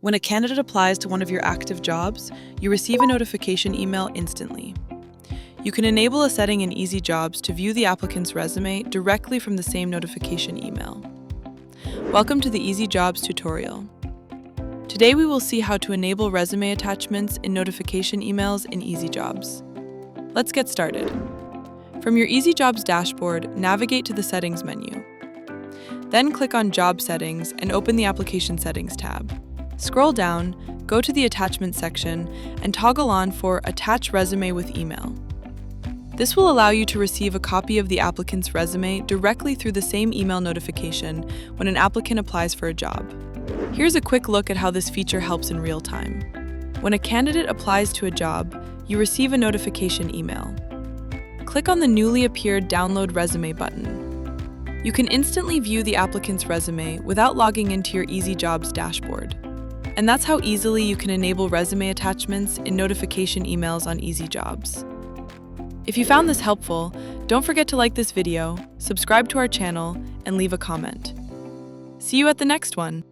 When a candidate applies to one of your active jobs, you receive a notification email instantly. You can enable a setting in EasyJobs to view the applicant's resume directly from the same notification email. Welcome to the EasyJobs tutorial. Today we will see how to enable resume attachments in notification emails in EasyJobs. Let's get started. From your EasyJobs dashboard, navigate to the Settings menu. Then click on Job Settings and open the Application Settings tab. Scroll down, go to the Attachment section, and toggle on for Attach Resume with Email. This will allow you to receive a copy of the applicant's resume directly through the same email notification when an applicant applies for a job. Here's a quick look at how this feature helps in real time. When a candidate applies to a job, you receive a notification email. Click on the newly appeared Download Resume button. You can instantly view the applicant's resume without logging into your EasyJobs dashboard. And that's how easily you can enable resume attachments in notification emails on EasyJobs. If you found this helpful, don't forget to like this video, subscribe to our channel, and leave a comment. See you at the next one!